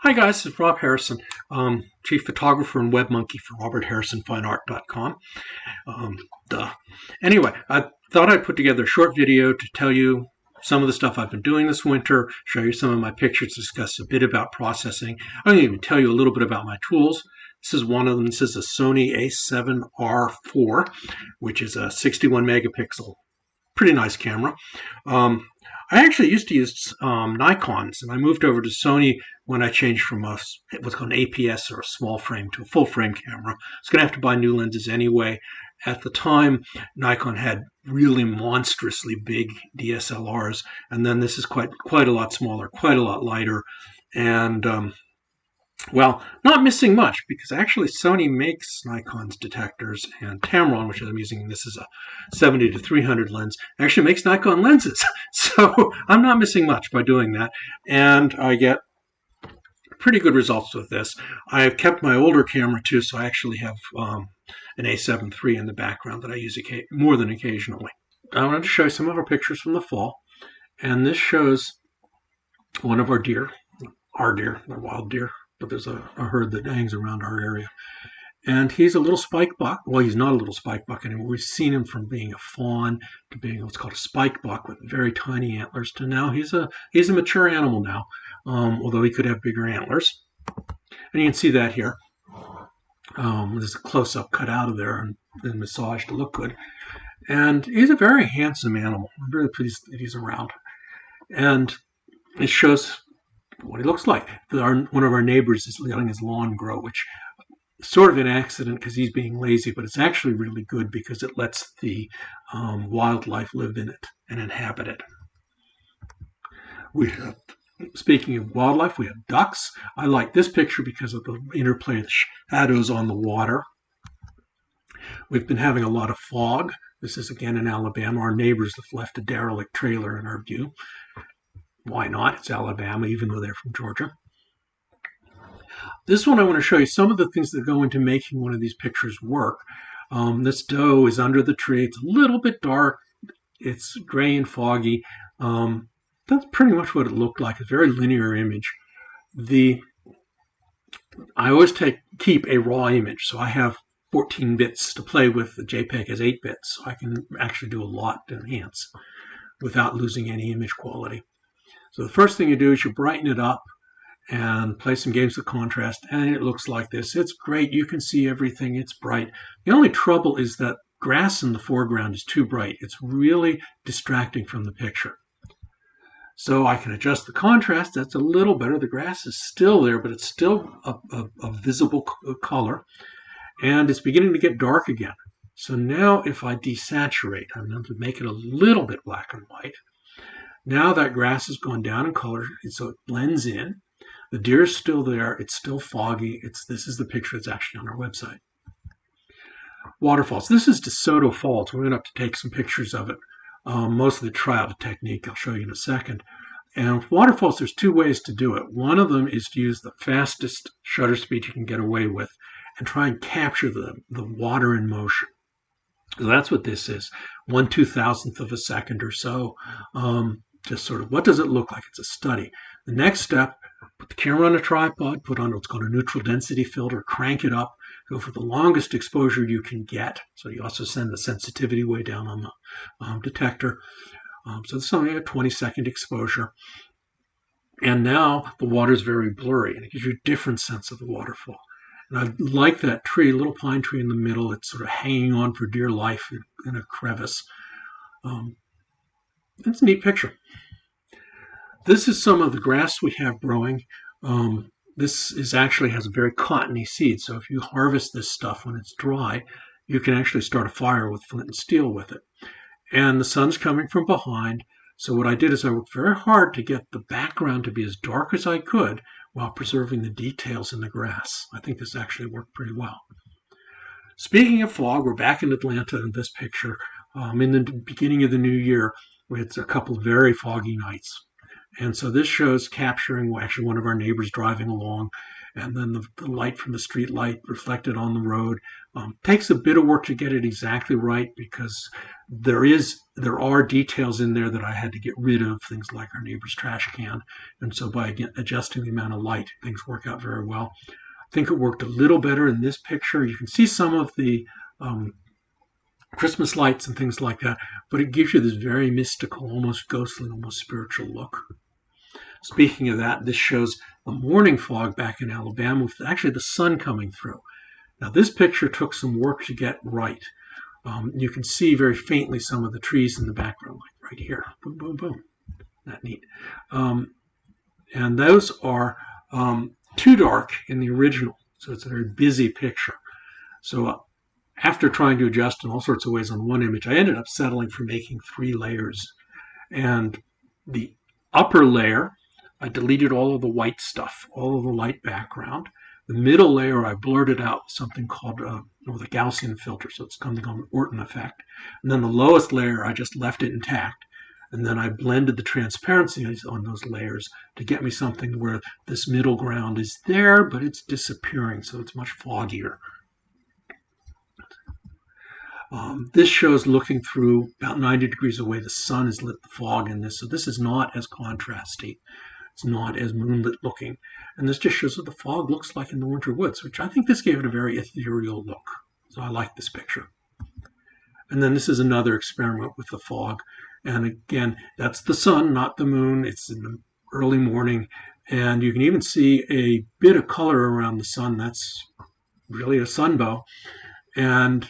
Hi guys, this is Rob Harrison, Chief Photographer and Web Monkey for RobertHarrisonFineArt.com. Duh. Anyway, I thought I'd put together a short video to tell you some of the stuff I've been doing this winter, show you some of my pictures, discuss a bit about processing. I'm going to even tell you a little bit about my tools. This is one of them. This is a Sony a7R4, which is a 61 megapixel, pretty nice camera. I actually used to use Nikons, and I moved over to Sony when I changed from what's called an APS or a small frame to a full frame camera. I was going to have to buy new lenses anyway. At the time, Nikon had really monstrously big DSLRs, and then this is quite a lot smaller, quite a lot lighter, and well, not missing much because actually Sony makes Nikon's detectors, and Tamron, which I'm using, this is a 70 to 300 lens, actually makes Nikon lenses. So I'm not missing much by doing that, and I get pretty good results with this. I've kept my older camera too, so I actually have an A7 III in the background that I use more than occasionally. I wanted to show you some of our pictures from the fall, and this shows one of our deer, they're wild deer, but there's a herd that hangs around our area. And he's a little spike buck. Well, he's not a little spike buck anymore. We've seen him from being a fawn to being what's called a spike buck with very tiny antlers to now he's a mature animal now, although he could have bigger antlers. And you can see that here. There's a close-up cut out of there and massaged to look good. And he's a very handsome animal. I'm very pleased that he's around. And it shows what he looks like. One of our neighbors is letting his lawn grow, which is sort of an accident because he's being lazy, but it's actually really good because it lets the wildlife live in it and inhabit it. Speaking of wildlife, we have ducks. I like this picture because of the interplay of the shadows on the water. We've been having a lot of fog. This is again in Alabama. Our neighbors have left a derelict trailer in our view. Why not? It's Alabama, even though they're from Georgia. This one I want to show you some of the things that go into making one of these pictures work. This doe is under the tree. It's a little bit dark. It's gray and foggy. That's pretty much what it looked like. It's a very linear image. I always keep a raw image, so I have 14 bits to play with. The JPEG has 8 bits, so I can actually do a lot to enhance without losing any image quality. So the first thing you do is you brighten it up and play some games of contrast, and it looks like this. It's great. You can see everything. It's bright. The only trouble is that grass in the foreground is too bright. It's really distracting from the picture. So I can adjust the contrast. That's a little better. The grass is still there, but it's still a visible color, and it's beginning to get dark again. So now if I desaturate, I'm going to make it a little bit black and white. Now that grass has gone down in color, so it blends in. The deer is still there. It's still foggy. This is the picture that's actually on our website. Waterfalls. This is DeSoto Falls. We're going to have to take some pictures of it. Mostly try out a technique I'll show you in a second. And with waterfalls, there's 2 ways to do it. One of them is to use the fastest shutter speed you can get away with and try and capture the water in motion. So that's what this is, 1/2000th of a second or so. Just sort of, what does it look like? It's a study. The next step, put the camera on a tripod, put on what's called a neutral density filter, crank it up, go for the longest exposure you can get. So you also send the sensitivity way down on the detector. So this is only a 20-second exposure. And now the water is very blurry, and it gives you a different sense of the waterfall. And I like that tree, little pine tree in the middle. It's sort of hanging on for dear life in a crevice. It's a neat picture. This is some of the grass we have growing. This actually has a very cottony seed, so if you harvest this stuff when it's dry, you can actually start a fire with flint and steel with it. And the sun's coming from behind, so what I did is I worked very hard to get the background to be as dark as I could while preserving the details in the grass. I think this actually worked pretty well. Speaking of fog, we're back in Atlanta in this picture. In the beginning of the new year, we had a couple of very foggy nights. And so this shows capturing actually one of our neighbors driving along. and then the light from the street light reflected on the road. Takes a bit of work to get it exactly right, because there are details in there that I had to get rid of, things like our neighbor's trash can, and so by adjusting the amount of light, things work out very well. I think it worked a little better in this picture. You can see some of the Christmas lights and things like that, but it gives you this very mystical, almost ghostly, almost spiritual look. Speaking of that, this shows a morning fog back in Alabama with actually the sun coming through. Now this picture took some work to get right. You can see very faintly some of the trees in the background, like right here. Boom, boom, boom. Not neat. And those are too dark in the original, so it's a very busy picture. So after trying to adjust in all sorts of ways on one image, I ended up settling for making 3 layers. And the upper layer, I deleted all of the white stuff, all of the light background. The middle layer, I blurred out with something called the Gaussian filter, so it's something called an Orton effect. And then the lowest layer, I just left it intact. And then I blended the transparency on those layers to get me something where this middle ground is there, but it's disappearing, so it's much foggier. This shows looking through about 90 degrees away. The sun has lit the fog in this, so this is not as contrasty. It's not as moonlit looking. And this just shows what the fog looks like in the winter woods, which I think this gave it a very ethereal look. So I like this picture. And then this is another experiment with the fog. And again, that's the sun, not the moon. It's in the early morning. And you can even see a bit of color around the sun. That's really a sunbow. And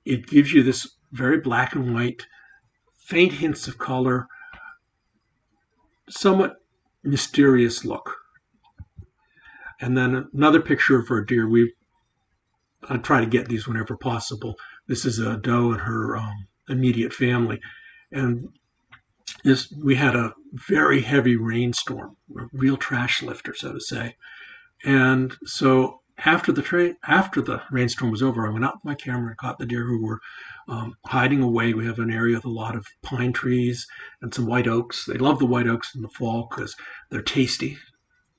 it gives you this very black and white, faint hints of color, somewhat mysterious look. And then another picture of our deer. I try to get these whenever possible. This is a doe and her immediate family. And we had a very heavy rainstorm, a real trash lifter, so to say. And so after the rainstorm was over, I went out with my camera and caught the deer who were hiding away. We have an area with a lot of pine trees and some white oaks. They love the white oaks in the fall because they're tasty.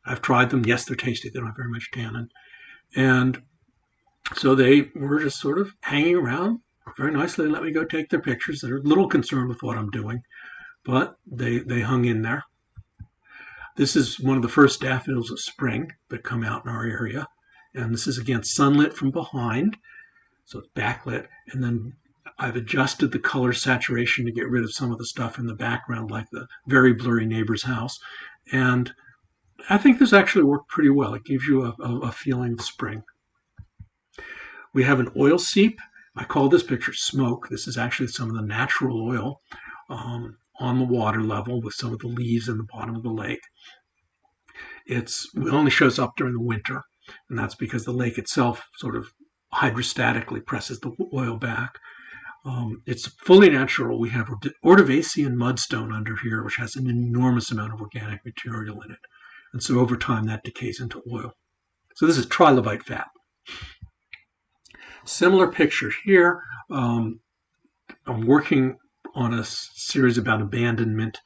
I've tried them. Yes, they're tasty. They don't have very much tannin. And so they were just sort of hanging around very nicely. They let me go take their pictures. They're a little concerned with what I'm doing, but they hung in there. This is one of the first daffodils of spring that come out in our area. And this is, again, sunlit from behind, so it's backlit. And then I've adjusted the color saturation to get rid of some of the stuff in the background, like the very blurry neighbor's house. And I think this actually worked pretty well. It gives you a feeling of spring. We have an oil seep. I call this picture smoke. This is actually some of the natural oil on the water level with some of the leaves in the bottom of the lake. It only shows up during the winter, and that's because the lake itself sort of hydrostatically presses the oil back. It's fully natural. We have Ordovician mudstone under here, which has an enormous amount of organic material in it. And so over time, that decays into oil. So this is trilobite fat. Similar picture here. I'm working on a series about abandonment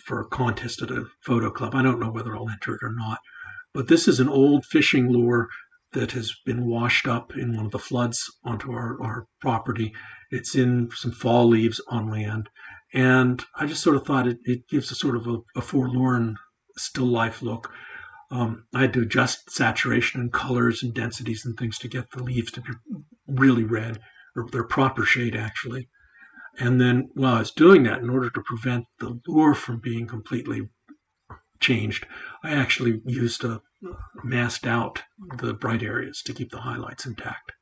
for a contest at a photo club. I don't know whether I'll enter it or not. But this is an old fishing lure that has been washed up in one of the floods onto our property. It's in some fall leaves on land. And I just sort of thought it gives a sort of a forlorn, still life look. I had to adjust saturation and colors and densities and things to get the leaves to be really red, or their proper shade, actually. And then while I was doing that, in order to prevent the lure from being completely changed, I actually masked out the bright areas to keep the highlights intact.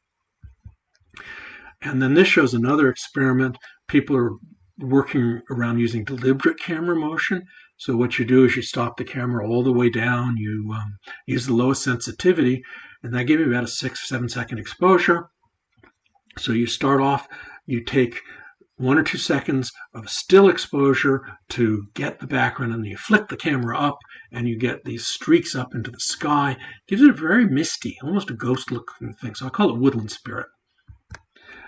And then this shows another experiment. People are working around using deliberate camera motion. So what you do is you stop the camera all the way down, you use the lowest sensitivity, and that gave me about a 6-7 second exposure. So you start off, you take 1 or 2 seconds of still exposure to get the background, and then you flick the camera up and you get these streaks up into the sky. It gives it a very misty, almost a ghost looking thing. So I call it woodland spirit.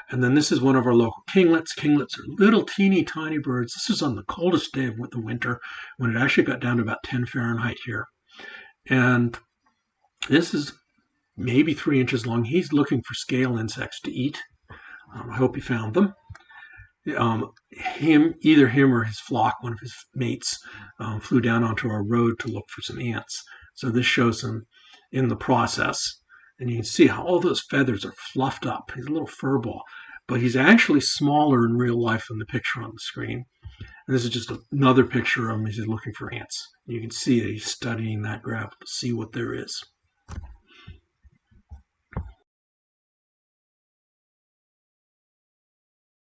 And then this is one of our local kinglets. Kinglets are little teeny tiny birds. This is on the coldest day of the winter when it actually got down to about 10 Fahrenheit here. And This is maybe 3 inches long. He's looking for scale insects to eat. I hope he found them. Either him or his flock, one of his mates, flew down onto our road to look for some ants. So this shows him in the process. And you can see how all those feathers are fluffed up. He's a little fur ball. But he's actually smaller in real life than the picture on the screen. And this is just another picture of him as he's looking for ants. You can see that he's studying that gravel to see what there is.